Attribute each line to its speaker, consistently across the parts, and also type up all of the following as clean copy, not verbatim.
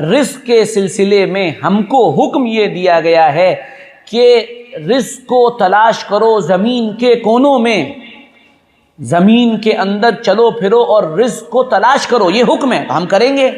Speaker 1: رزق کے سلسلے میں ہم کو حکم یہ دیا گیا ہے کہ رزق کو تلاش کرو زمین کے کونوں میں، زمین کے اندر چلو پھرو اور رزق کو تلاش کرو، یہ حکم ہے۔ ہم کریں گے؟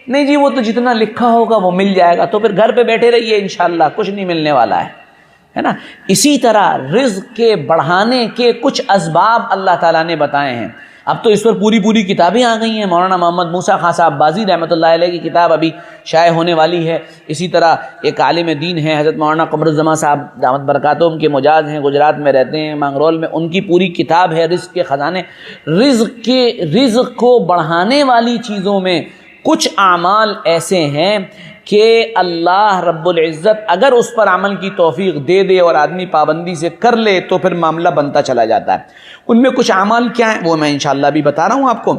Speaker 1: نہیں جی، وہ تو جتنا لکھا ہوگا وہ مل جائے گا، تو پھر گھر پہ بیٹھے رہیے، انشاءاللہ کچھ نہیں ملنے والا ہے نا۔ اسی طرح رزق کے بڑھانے کے کچھ اسباب اللہ تعالیٰ نے بتائے ہیں۔ اب تو اس پر پوری کتابیں آ گئی ہیں۔ مولانا محمد موسیٰ خان صاحب بازی رحمۃ اللہ علیہ کی کتاب ابھی شائع ہونے والی ہے۔ اسی طرح ایک عالم دین ہے حضرت مولانا قمر الزمان صاحب دامت برکاتہم کے مجاز ہیں، گجرات میں رہتے ہیں، مانگرول میں، ان کی پوری کتاب ہے رزق کے خزانے۔ رزق کو بڑھانے والی چیزوں میں کچھ اعمال ایسے ہیں کہ اللہ رب العزت اگر اس پر عمل کی توفیق دے دے اور آدمی پابندی سے کر لے تو پھر معاملہ بنتا چلا جاتا ہے۔ ان میں کچھ اعمال کیا ہیں وہ میں انشاءاللہ بھی بتا رہا ہوں آپ کو۔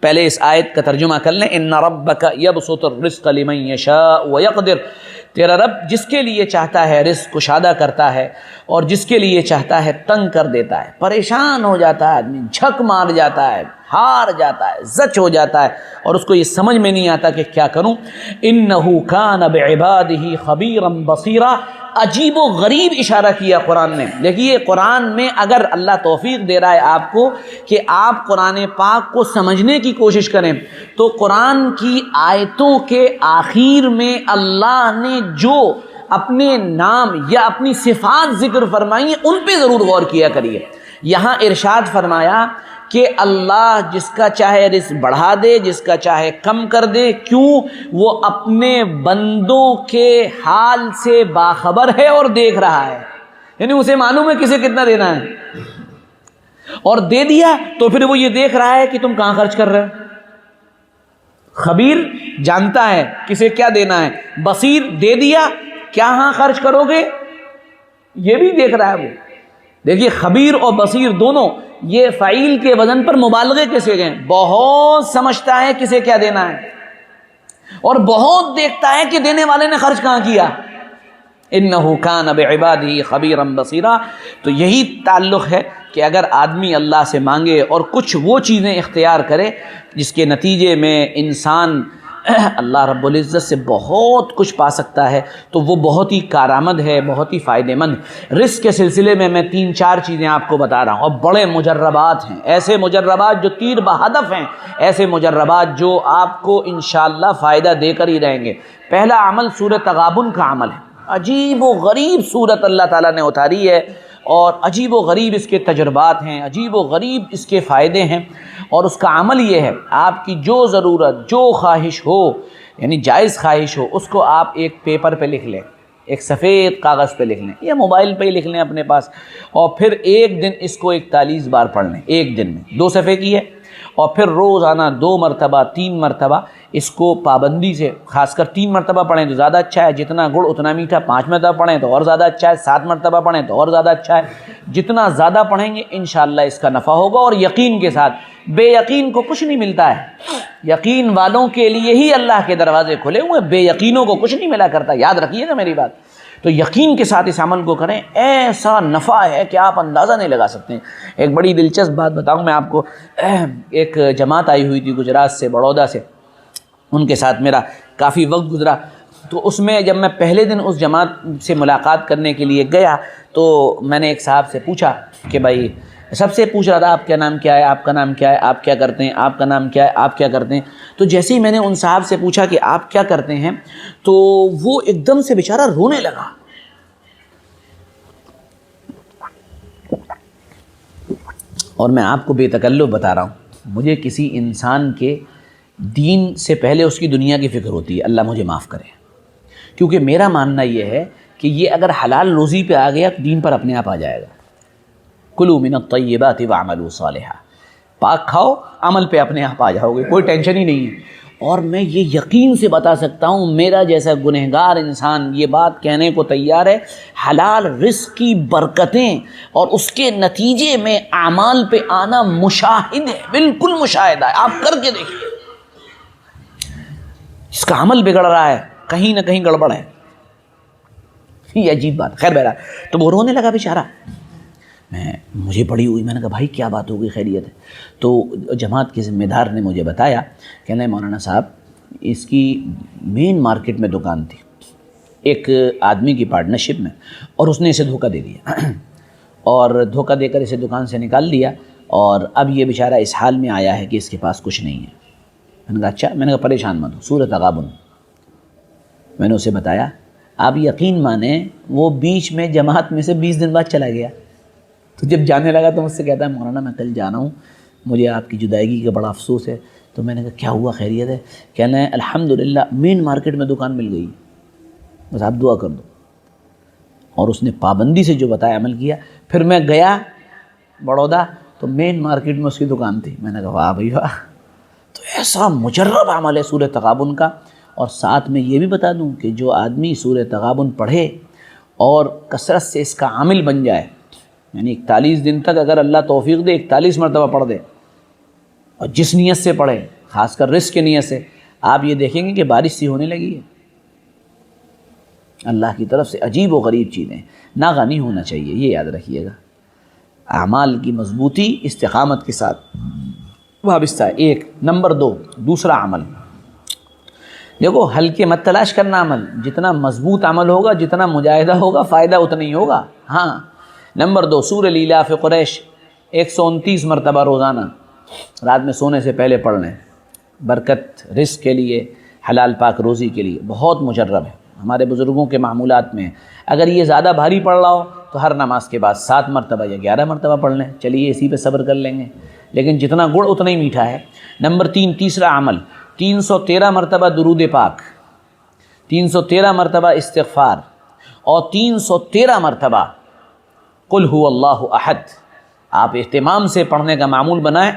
Speaker 1: پہلے اس آیت کا ترجمہ کر لیں۔ ان ربک یبسط الرزق لمن یشاء ویقدر، تیرا رب جس کے لیے چاہتا ہے رزق کشادہ کرتا ہے اور جس کے لیے چاہتا ہے تنگ کر دیتا ہے۔ پریشان ہو جاتا ہے آدمی، جھک مار جاتا ہے، ہار جاتا ہے، زچ ہو جاتا ہے اور اس کو یہ سمجھ میں نہیں آتا کہ کیا کروں۔ انہ کان بعبادہ خبیرا بصیرا، عجیب و غریب اشارہ کیا قرآن نے۔ دیکھیے قرآن میں اگر اللہ توفیق دے رہا ہے آپ کو کہ آپ قرآن پاک کو سمجھنے کی کوشش کریں تو قرآن کی آیتوں کے آخر میں اللہ نے جو اپنے نام یا اپنی صفات ذکر فرمائی ہیں ان پہ ضرور غور کیا کریے۔ یہاں ارشاد فرمایا کہ اللہ جس کا چاہے رزق بڑھا دے، جس کا چاہے کم کر دے، کیوں؟ وہ اپنے بندوں کے حال سے باخبر ہے اور دیکھ رہا ہے، یعنی اسے معلوم ہے کسے کتنا دینا ہے، اور دے دیا تو پھر وہ یہ دیکھ رہا ہے کہ تم کہاں خرچ کر رہے ہو۔ خبیر جانتا ہے کسے کیا دینا ہے، بصیر دے دیا کیا ہاں خرچ کرو گے یہ بھی دیکھ رہا ہے وہ۔ دیکھیے خبیر اور بصیر دونوں یہ فعیل کے وزن پر مبالغے کے صیغے ہیں۔ بہت سمجھتا ہے کسے کیا دینا ہے اور بہت دیکھتا ہے کہ دینے والے نے خرچ کہاں کیا۔ انہ کان بعبادہ خبیرا بصیرا، تو یہی تعلق ہے کہ اگر آدمی اللہ سے مانگے اور کچھ وہ چیزیں اختیار کرے جس کے نتیجے میں انسان اللہ رب العزت سے بہت کچھ پا سکتا ہے تو وہ بہت ہی کارآمد ہے، بہت ہی فائدہ مند۔ رزق کے سلسلے میں 3-4 چیزیں آپ کو بتا رہا ہوں، اور بڑے مجربات ہیں، ایسے مجربات جو تیر بہدف ہیں، ایسے مجربات جو آپ کو انشاءاللہ فائدہ دے کر ہی رہیں گے۔ پہلا عمل سورہ تغابن کا عمل ہے۔ عجیب و غریب صورت اللہ تعالیٰ نے اتاری ہے اور عجیب و غریب اس کے تجربات ہیں، عجیب و غریب اس کے فائدے ہیں، اور اس کا عمل یہ ہے آپ کی جو ضرورت، جو خواہش ہو، یعنی جائز خواہش ہو، اس کو آپ ایک پیپر پہ لکھ لیں، ایک سفید کاغذ پہ لکھ لیں یا موبائل پہ ہی لکھ لیں اپنے پاس، اور پھر ایک دن اس کو 41 بار پڑھ لیں، ایک دن میں 2 صفحے کی ہے، اور پھر روزانہ 2 مرتبہ 3 مرتبہ اس کو پابندی سے، خاص کر 3 مرتبہ پڑھیں تو زیادہ اچھا ہے، جتنا گڑ اتنا میٹھا، 5 مرتبہ پڑھیں تو اور زیادہ اچھا ہے، 7 مرتبہ پڑھیں تو اور زیادہ اچھا ہے۔ جتنا زیادہ پڑھیں گے انشاءاللہ اس کا نفع ہوگا، اور یقین کے ساتھ۔ بے یقین کو کچھ نہیں ملتا ہے، یقین والوں کے لیے ہی اللہ کے دروازے کھلے ہوئے، بے یقینوں کو کچھ نہیں ملا کرتا، یاد رکھیے گا میری بات۔ تو یقین کے ساتھ اس عمل کو کریں، ایسا نفع ہے کہ آپ اندازہ نہیں لگا سکتے ہیں۔ ایک بڑی دلچسپ بات بتاؤں میں آپ کو، ایک جماعت آئی ہوئی تھی گجرات سے، بڑودہ سے، ان کے ساتھ میرا کافی وقت گزرا، تو اس میں جب میں پہلے دن اس جماعت سے ملاقات کرنے کے لیے گیا تو میں نے ایک صاحب سے پوچھا کہ بھائی، سب سے پوچھ رہا تھا آپ کا نام کیا ہے، آپ کا نام کیا ہے، آپ کیا کرتے ہیں، آپ کا نام کیا ہے، آپ کیا کرتے ہیں۔ تو جیسے ہی میں نے ان صاحب سے پوچھا کہ آپ کیا کرتے ہیں تو وہ ایک دم سے بیچارہ رونے لگا۔ اور میں آپ کو بے تکلف بتا رہا ہوں، مجھے کسی انسان کے دین سے پہلے اس کی دنیا کی فکر ہوتی ہے، اللہ مجھے معاف کرے، کیونکہ میرا ماننا یہ ہے کہ یہ اگر حلال روزی پہ آ گیا تو دین پر اپنے آپ آ جائے گا۔ کلوا من الطیبات واعملوا صالحا، پاک کھاؤ، عمل پہ اپنے آپ آ جاؤ گے، کوئی ٹینشن ہی نہیں ہے۔ اور میں یہ یقین سے بتا سکتا ہوں، میرا جیسا گنہگار انسان یہ بات کہنے کو تیار ہے، حلال رزق کی برکتیں اور اس کے نتیجے میں اعمال پہ آنا مشاہد ہے، بالکل مشاہدہ ہے، آپ کر کے دیکھیے۔ اس کا عمل بگڑ رہا ہے، کہیں نہ کہیں گڑبڑ ہے، یہ عجیب بات۔ خیر بہرحال تو وہ رونے لگا بیچارہ، مجھے پڑی ہوئی، میں نے کہا بھائی کیا بات ہو گئی، خیریت ہے؟ تو جماعت کے ذمہ دار نے مجھے بتایا کہ نہیں مولانا صاحب، اس کی مین مارکیٹ میں دکان تھی ایک آدمی کی پارٹنرشپ میں، اور اس نے اسے دھوکہ دے دیا اور دھوکہ دے کر اسے دکان سے نکال دیا، اور اب یہ بیچارہ اس حال میں آیا ہے کہ اس کے پاس کچھ نہیں ہے۔ میں نے کہا اچھا، میں نے کہا پریشان مت ہو، سورۃ تغابن میں نے اسے بتایا۔ آپ یقین مانیں وہ بیچ میں جماعت میں سے 20 دن بعد چلا گیا، تو جب جانے لگا تو مجھ سے کہتا ہے مولانا میں کل جا رہا ہوں، مجھے آپ کی جدائیگی کا بڑا افسوس ہے۔ تو میں نے کہا کیا ہوا، خیریت ہے؟ کہنا ہے الحمدللہ مین مارکیٹ میں دکان مل گئی، بس آپ دعا کر دو۔ اور اس نے پابندی سے جو بتایا عمل کیا۔ پھر میں گیا بڑودا تو مین مارکیٹ میں اس کی دکان تھی۔ میں نے کہا واہ بھائی واہ، تو ایسا مجرب عمل ہے سورۃ تغابن کا۔ اور ساتھ میں یہ بھی بتا دوں کہ جو آدمی سورۃ تغابن پڑھے اور کثرت سے اس کا عامل بن جائے، یعنی 41 دن تک اگر اللہ توفیق دے 41 مرتبہ پڑھ دے، اور جس نیت سے پڑھے، خاص کر رزق کی نیت سے، آپ یہ دیکھیں گے کہ بارش سی ہونے لگی ہے۔ اللہ کی طرف سے عجیب و غریب چیزیں، ناغہ نہیں ہونا چاہیے، یہ یاد رکھیے گا۔ اعمال کی مضبوطی استقامت کے ساتھ وابستہ ہے۔ ایک نمبر 2 دوسرا عمل، دیکھو ہلکے مت تلاش کرنا عمل، جتنا مضبوط عمل ہوگا، جتنا مجاہدہ ہوگا، فائدہ اتنا ہی ہوگا۔ ہاں، نمبر 2 سورہ لیلاف قریش 129 مرتبہ روزانہ رات میں سونے سے پہلے پڑھ لیں، برکت رزق کے لیے، حلال پاک روزی کے لیے بہت مجرب ہے، ہمارے بزرگوں کے معمولات میں۔ اگر یہ زیادہ بھاری پڑھ رہا ہو تو ہر نماز کے بعد 7 مرتبہ یا 11 مرتبہ پڑھ لیں، چلیے اسی پہ صبر کر لیں گے، لیکن جتنا گڑ اتنا ہی میٹھا ہے۔ نمبر 3 تیسرا عمل، 313 مرتبہ درود پاک، 313 مرتبہ استغفار، اور 313 مرتبہ قل هو اللہ احد۔ آپ اہتمام سے پڑھنے کا معمول بنائیں،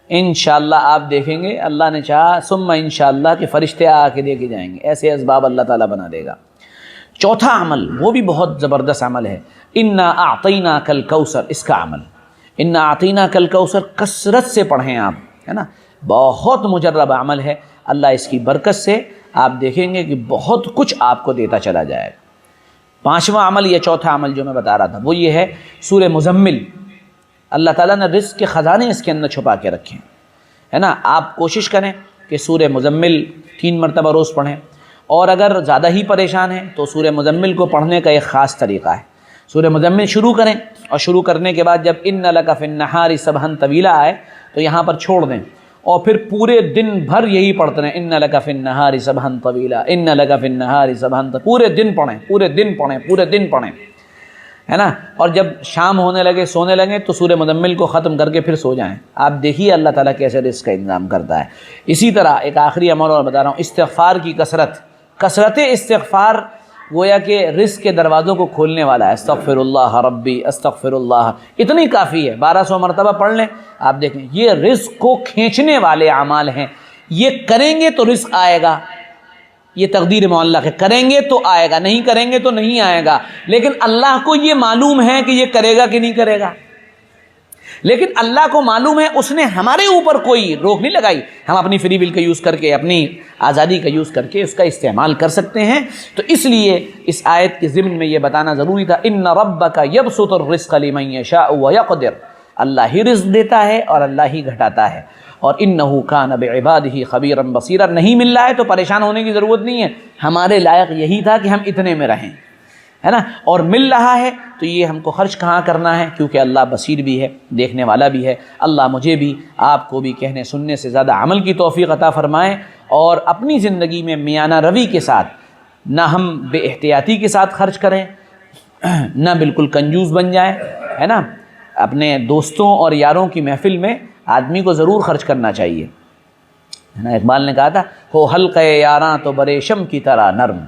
Speaker 1: انشاءاللہ آپ دیکھیں گے اللہ نے چاہا ثم انشاءاللہ کہ فرشتے آ کے دے کے جائیں گے، ایسے اسباب اللہ تعالیٰ بنا دے گا۔ چوتھا عمل، وہ بھی بہت زبردست عمل ہے، انا اعطیناک الکوثر، اس کا عمل انا اعطیناک الکوثر کثرت سے پڑھیں آپ، ہے نا، بہت مجرب عمل ہے۔ اللہ اس کی برکت سے آپ دیکھیں گے کہ بہت کچھ آپ کو دیتا چلا جائے گا۔ پانچواں عمل، یہ چوتھا عمل جو میں بتا رہا تھا، وہ یہ ہے سورہ مزمل۔ اللہ تعالیٰ نے رزق کے خزانے اس کے اندر چھپا کے رکھے ہیں، ہے نا۔ آپ کوشش کریں کہ سورہ مزمل 3 مرتبہ روز پڑھیں، اور اگر زیادہ ہی پریشان ہیں تو سورہ مزمل کو پڑھنے کا ایک خاص طریقہ ہے۔ سورہ مزمل شروع کریں، اور شروع کرنے کے بعد جب ان لک فی النہار سبحا طویلا آئے تو یہاں پر چھوڑ دیں، اور پھر پورے دن بھر یہی پڑھتے رہیں، ان لک فی النہار سبحا طویلا، ان لک فی النہار سبحا طویلا، پورے دن پڑھیں، پورے دن پڑھیں، پورے دن پڑھیں، ہے نا۔ اور جب شام ہونے لگے، سونے لگے، تو سورہ مزمل کو ختم کر کے پھر سو جائیں۔ آپ دیکھیے اللہ تعالیٰ کیسے رزق کا انتظام کرتا ہے۔ اسی طرح ایک آخری عمل اور بتا رہا ہوں، استغفار کی کثرت استغفار گویا کہ رزق کے دروازوں کو کھولنے والا ہے۔ استغفر اللہ ربی استغفر اللہ، اتنی کافی ہے، 1200 مرتبہ پڑھ لیں، آپ دیکھیں یہ رزق کو کھینچنے والے اعمال ہیں۔ یہ کریں گے تو رزق آئے گا، یہ تقدیر معلق ہے، کریں گے تو آئے گا، نہیں کریں گے تو نہیں آئے گا۔ لیکن اللہ کو یہ معلوم ہے کہ یہ کرے گا کہ نہیں کرے گا، لیکن اللہ کو معلوم ہے، اس نے ہمارے اوپر کوئی روک نہیں لگائی، ہم اپنی فری ول کا یوز کر کے، اپنی آزادی کا یوز کر کے اس کا استعمال کر سکتے ہیں۔ تو اس لیے اس آیت کے ضمن میں یہ بتانا ضروری تھا، ان ربک یبسط الرزق لمن یشاء ویقدر، اللہ ہی رزق دیتا ہے اور اللہ ہی گھٹاتا ہے، اور انہ کان بعبادہ خبیرا بصیرا۔ نہیں مل رہا ہے تو پریشان ہونے کی ضرورت نہیں ہے، ہمارے لائق یہی تھا کہ ہم اتنے میں رہیں، ہے نا، اور مل رہا ہے تو یہ ہم کو خرچ کہاں کرنا ہے، کیونکہ اللہ بصیر بھی ہے، دیکھنے والا بھی ہے۔ اللہ مجھے بھی آپ کو بھی کہنے سننے سے زیادہ عمل کی توفیق عطا فرمائے، اور اپنی زندگی میں میانہ روی کے ساتھ، نہ ہم بے احتیاطی کے ساتھ خرچ کریں، نہ بالکل کنجوس بن جائیں، ہے نا۔ اپنے دوستوں اور یاروں کی محفل میں آدمی کو ضرور خرچ کرنا چاہیے، ہے نا۔ اقبال نے کہا تھا، ہو حلقہ یاراں تو بریشم کی طرح نرم۔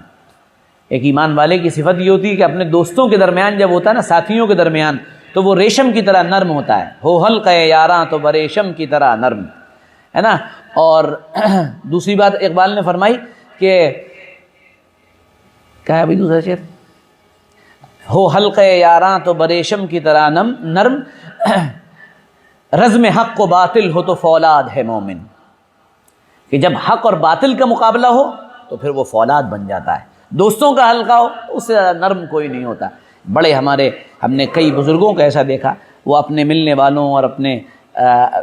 Speaker 1: ایک ایمان والے کی صفت یہ ہوتی ہے کہ اپنے دوستوں کے درمیان جب ہوتا ہے نا، ساتھیوں کے درمیان، تو وہ ریشم کی طرح نرم ہوتا ہے۔ ہو حلقہ یاراں تو بریشم کی طرح نرم، ہے نا۔ اور دوسری بات اقبال نے فرمائی کہ کیا ہے بھائی دوسرا شعر، ہو حلقہ یاراں تو بریشم کی طرح نرم، رزم حق و باطل ہو تو فولاد ہے مومن، کہ جب حق اور باطل کا مقابلہ ہو تو پھر وہ فولاد بن جاتا ہے۔ دوستوں کا حلقہ ہو اس سے زیادہ نرم کوئی نہیں ہوتا۔ بڑے ہم نے کئی بزرگوں کو ایسا دیکھا، وہ اپنے ملنے والوں اور اپنے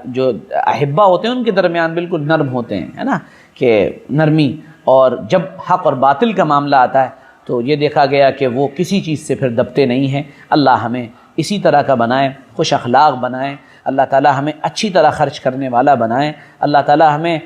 Speaker 1: جو احبہ ہوتے ہیں ان کے درمیان بالکل نرم ہوتے ہیں، ہے نا، کہ نرمی، اور جب حق اور باطل کا معاملہ آتا ہے تو یہ دیکھا گیا کہ وہ کسی چیز سے پھر دبتے نہیں ہیں۔ اللہ ہمیں اسی طرح کا بنائے، خوش اخلاق بنائے، اللہ تعالیٰ ہمیں اچھی طرح خرچ کرنے والا بنائے، اللہ تعالیٰ ہمیں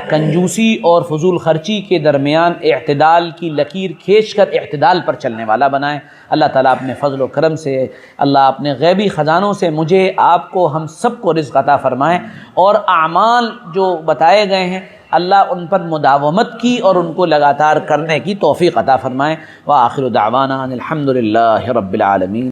Speaker 1: کنجوسی اور فضول خرچی کے درمیان اعتدال کی لکیر کھینچ کر اعتدال پر چلنے والا بنائے۔ اللہ تعالیٰ اپنے فضل و کرم سے، اللہ اپنے غیبی خزانوں سے مجھے، آپ کو، ہم سب کو رزق عطا فرمائیں، اور اعمال جو بتائے گئے ہیں اللہ ان پر مداومت کی اور ان کو لگاتار کرنے کی توفیق عطا فرمائیں۔ وآخر دعوانا ان الحمد للہ رب العالمین۔